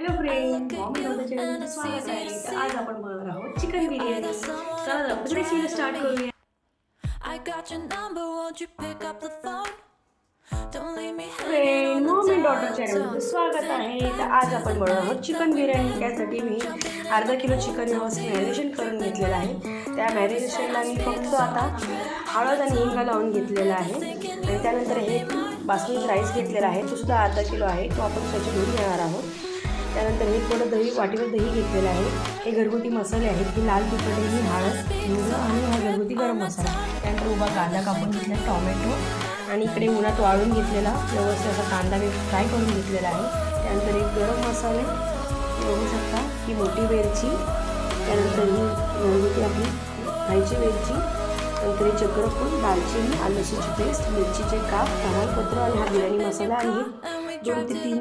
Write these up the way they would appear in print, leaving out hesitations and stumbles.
Hello friend, Maugham नव्हतं चॅनलमध्ये स्वागत आहे. तर आज आपण बनवणार आहोत चिकन बिर्याणी. चला आपण रेसिपी स्टार्ट करूया. फ्रेंड, मॉम अँड डॉटर चॅनलमध्ये स्वागत आहे. तर आज आपण बनवणार आहोत चिकन बिर्याणी. त्यासाठी मी अर्धा किलो चिकन व्यवस्थित मॅरिनेशन करून घेतलेलं आहे. त्या मॅरिनेशनला मी फक्त आता हळद आणि हिंग लावून घेतलेला आहे. आणि त्यानंतर हे बासमती राईस घेतलेला आहे, तो सुद्धा अर्धा किलो आहे, तो आपण स्वच्छ धुवून घेणार आहोत. त्यानंतर हे थोडं दही, वाटीवर दही घेतलेलं आहे. हे घरगुती मसाले आहेत, की लाल तिखट, ही हळद, हिंग आणि हा घरगुती गरम मसाला. त्यानंतर उभा कांदा कापून घेतला, टॉमॅटो आणि इकडे उन्हात वाळून घेतलेला व्यवस्थित असा कांदा मी फ्राय करून घेतलेला आहे. त्यानंतर एक गरम मसाले बघू शकता, ही मोठी वेलची, त्यानंतर ही घरगुती आपली खायची वेलची, नंतर हे चक्रफूल, दालचिनी, आलं लसूणची पेस्ट, मिरचीचे काप, तमालपत्र आणि हा बिर्याणी मसाला आणि हे 2 ते 3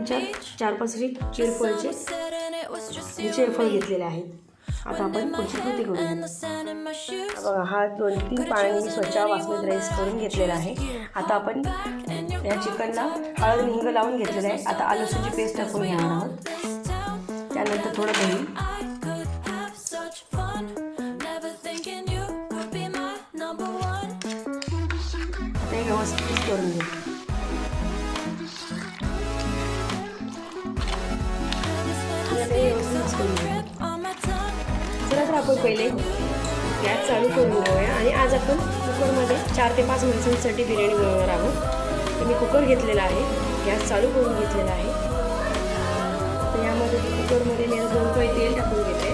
4-5 चिरफळचे चिरफळ घेतलेले आहेत. आता आपण पुढची कृती करूया. बघा, हा 2-3 पाणी स्वच्छ बासमती राईस करून घेतलेला आहे. आता आपण या चिकनला हळद आणि हिंग लावून घेतलेलं आहे. आता आलं लसूणची पेस्ट टाकून घेणार आहोत. त्यानंतर थोडं दही, ते व्यवस्थित मिक्स करून घेऊ. चला तर आपण पहिले गॅस चालू करून घेऊया. आणि आज आपण कुकरमध्ये 4 ते 5 माणसांसाठी बिर्याणी बनवणार आहोत. तर मी कुकर घेतलेला आहे, गॅस चालू करून घेतलेला आहे. तर यामध्ये कुकरमध्ये मी 2 पळी तेल टाकून घेते.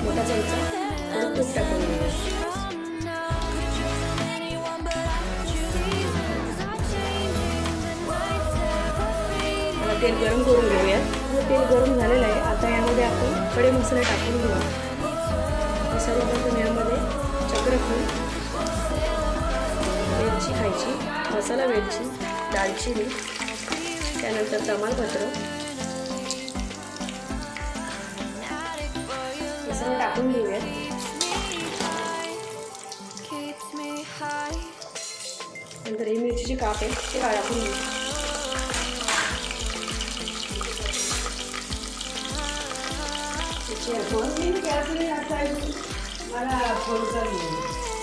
मोठा चमचा थोडं तूप टाकून घेऊ. तेल गरम करून घेऊया. तेल गरम झालेलं आहे. आता यामध्ये आपण खडे मसाले टाकून घेऊ. सर्वप्रथम यामध्ये चक्रफूल, वेलची खायची, मसाला वेलची, दालचिनी, त्यानंतर तमालपत्र हे सर्व टाकून घेऊया. नंतर हे मिरचीचे काप आहे, ते टाकून घेऊ.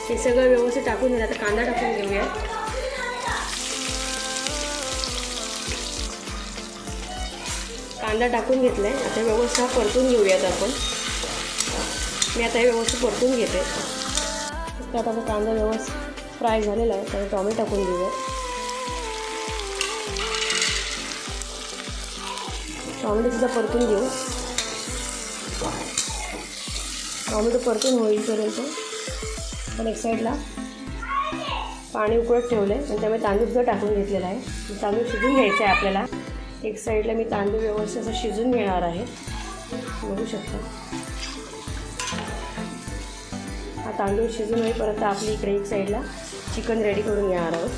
हे सगळं व्यवस्थित टाकून घेऊया. आता कांदा टाकून घेऊया. कांदा टाकून घेतलाय. आता व्यवस्थित परतून घेऊयात आपण. मी आता हे व्यवस्थित परतून घेते. त्यात आता कांदा व्यवस्थित फ्राय झालेला आहे. त्याला टॉमॅटो टाकून घेऊया. टॉमॅटो सुद्धा परतून घेऊ. टॉमॅटो परतून होईपर्यंत पण एक साईडला पाणी उकळत ठेवलं आहे आणि त्यामुळे तांदूळ सुद्धा टाकून घेतलेला आहे. तांदूळ शिजून घ्यायचं आहे आपल्याला. एक साईडला मी तांदूळ व्यवस्थित असं शिजून घेणार आहे, बघू शकता. हा तांदूळ शिजून होईपर्यंत आपली इकडे एक साईडला चिकन रेडी करून घेणार आहोत.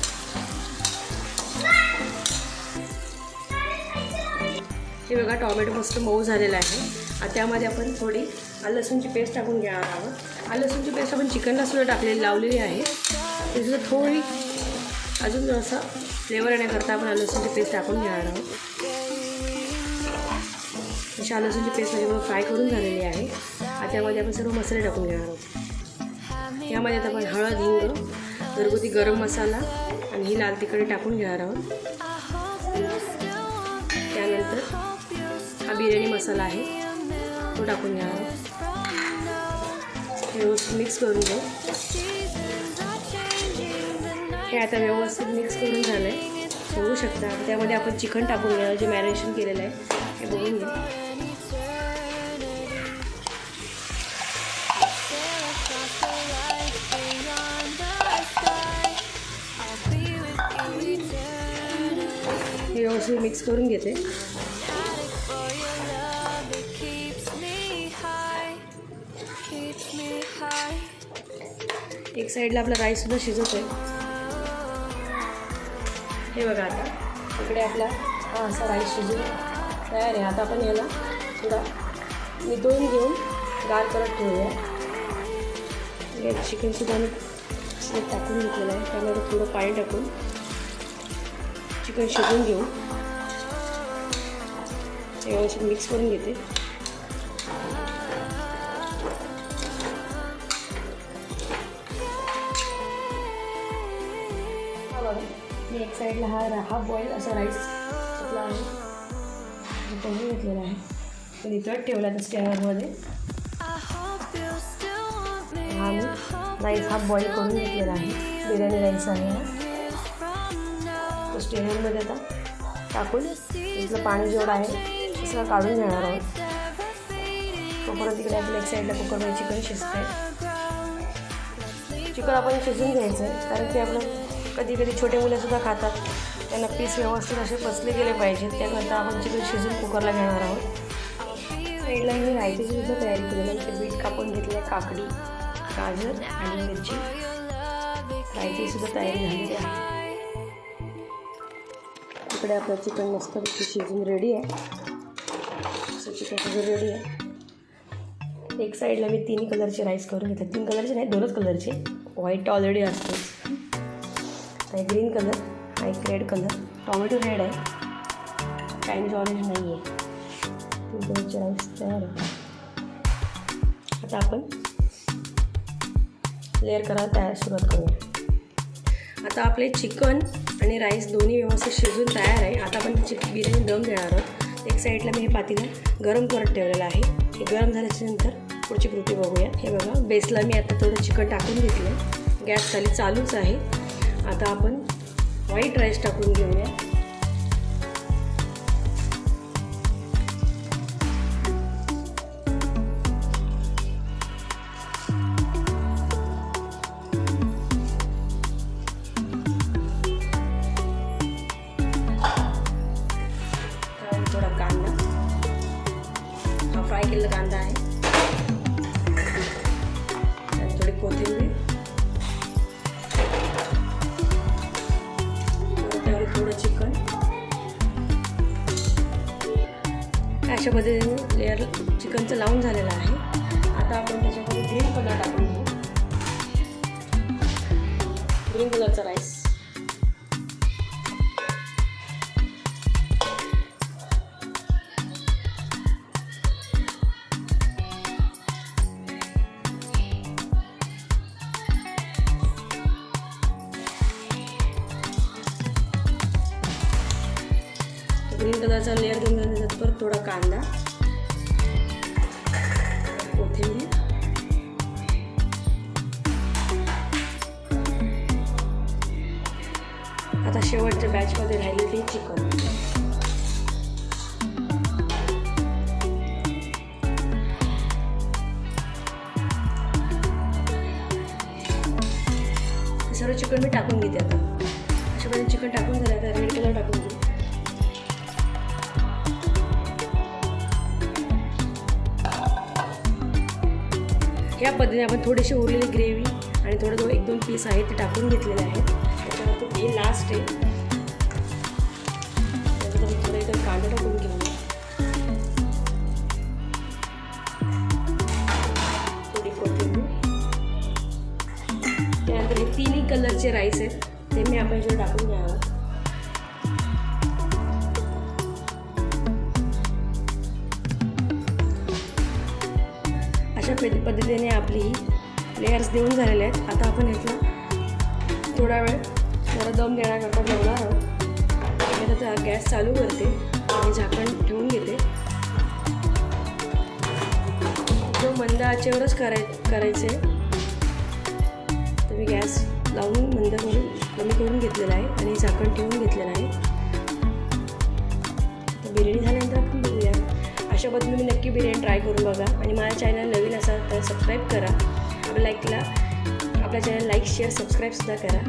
हे बघा, टॉमॅटो मस्त मऊ झालेला आहे. आता त्यामध्ये आपण थोडी आलं लसूणची पेस्ट टाकून घेणार आहोत. आलं लसूणची पेस्ट आपण चिकनला सुद्धा लावलेली आहे. त्याच्यात थोडी अजून जरासा फ्लेवर येण्याकरता आपण आलं लसूणची पेस्ट टाकून घेणार आहोत. अशी आलं लसूणची पेस्ट माझ्याकडून फ्राय करून झालेली आहे. आता त्यामध्ये आपण सर्व मसाले टाकून घेणार आहोत. यामध्ये आता आपण हळद, हिंग, घरगुती गरम मसाला आणि ही लाल तिखट टाकून घेणार आहोत. त्यानंतर हा बिर्याणी मसाला आहे, तो टाकून घ्या. व्यवस्थित मिक्स करून घेऊ. हे आता व्यवस्थित मिक्स करून झालं आहे, बघू शकता. त्यामध्ये आपण चिकन टाकून घ्या, जे मॅरिनेशन केलेलं आहे हे बघून घ्या. हे व्यवस्थित मिक्स करून घेते. एक साईडला आपला राईस सुद्धा शिजत आहे. हे बघा, आता इकडे आपला हा असा राईस शिजून तयार आहे. आता आपण याला थोडा नितळून घेऊन गार करत ठेवूया. चिकनसुद्धा मी टाकून घेतलेलं आहे. त्यामध्ये थोडं पाणी टाकून चिकन शिजवून घेऊ. व्यवस्थित मिक्स करून घेते. मी एक साईडला हाफ बॉईल असा राईस घेतला आहे, पोहे घेतलेला आहे. तो नितळत ठेवला त्या स्टँडमध्ये. हा मी राईस हाफ बॉईल करून घेतलेला आहे. बिर्याणी राईस आहे हा. तो स्टँडमध्ये आता टाकून इथलं पाणी जेवढं आहे ते सगळं काढून घेणार आहोत. तो परत तिकडे आपल्या एक साईडला कुकरमध्ये चिकन शिजतं आहे. चिकन आपण शिजवून घ्यायचं आहे, कारण की आपलं कधी कधी छोटे मुलंसुद्धा खातात. त्यांना पीस व्यवस्थित असे पचले गेले पाहिजेत. त्याकरता आपण चिकन शिजवून कुकरला घेणार आहोत. साईडला मी रायतीची सुद्धा तयारी केलेली आहे. इथे बीट कापून घेतलेल्या, काकडी, गाजर आणि मिरची. रायतीसुद्धा तयारी झालेली आहे. इकडे आपलं चिकन मस्तपैकी शिजून रेडी आहे. असं चिकन शिजून रेडी आहे. एक साईडला मी 3 कलरचे राईस करून घेतले. 3 कलरचे नाही, 2च कलरचे. व्हाईट ऑलरेडी असतो, एक ग्रीन कलर, हा एक रेड कलर. टॉमॅटो रेड आहे, चायनीज ऑरेंज नाही आहे. 3 कलरचे राईस तयार आहे. आता आपण लेअर करायला सुरुवात करूया. आता आपले चिकन आणि राईस दोन्ही व्यवस्थित शिजून तयार आहे. आता आपण बिर्याणी दम देणार आहोत. एक साईडला मी हे पातेलं गरम करत ठेवलेलं आहे. हे गरम झाल्याच्यानंतर पुढची कृती बघूया. हे बघा, बेसला मी आता थोडं चिकन टाकून घेतलं. गॅस खाली चालूच आहे. आता आपण व्हाईट राईस टाकून घेऊया. थोडा कांदा, हा फ्राय केलेला कांदा आहे. थोडी कोथिंबीर, थोडं चिकन. अशा पद्धतीने लेअर चिकनचं लावून झालेलं आहे. आता आपण त्याच्यामध्ये ग्रीन कलर टाकून घेऊ. ग्रीन कलरचा राईस. ग्रीन कलरचा लेअर देऊन झाल्यानंतर परत थोडा कांदा, कोथिंबीर, आता शेवटच्या बॅचमध्ये राहिलेली चिकन. सर्व चिकन मी टाकून घेते. आता अशा पद्धतीने चिकन टाकून झालं. आता रेड कलर टाकून घेऊ. या पद्धतीने आपण थोडीशी उरलेली ग्रेव्ही आणि थोडं 1-2 पीस आहेत ते टाकून घेतलेले आहेत. त्याच्यानंतर हे लास्ट आहे. त्याच्यानंतर थोडं इथं कांदा टाकून घेऊया. थोडी कोथिंबीर. त्यानंतर हे 3 कलरचे राईस आहेत ते मी आपण इथे टाकून घ्यावं. अशा पद्धतीने आपली ही लेयर्स देऊन झालेले आहेत. आता आपण यातला थोडा वेळ जरा दम देण्याकरता ठेवणार आहोत. आता गॅस चालू करते आणि झाकण ठेवून घेते. जो मंद आचेवरच करायचे. तर मी गॅस लावून मंद करून कमी करून घेतलेला आहे आणि झाकण ठेवून घेतलेलं आहे. तर बिर्याणी झाल्यानंतर आपण बघूया. अशा पद्धतीने तुम्ही नक्की बिर्याणी ट्राय करून बघा. आणि माझ्या चॅनल नवीन असाल तर सबस्क्राईब करा. आपल्या चॅनल लाईक, शेअर, सबस्क्राईबसुद्धा करा.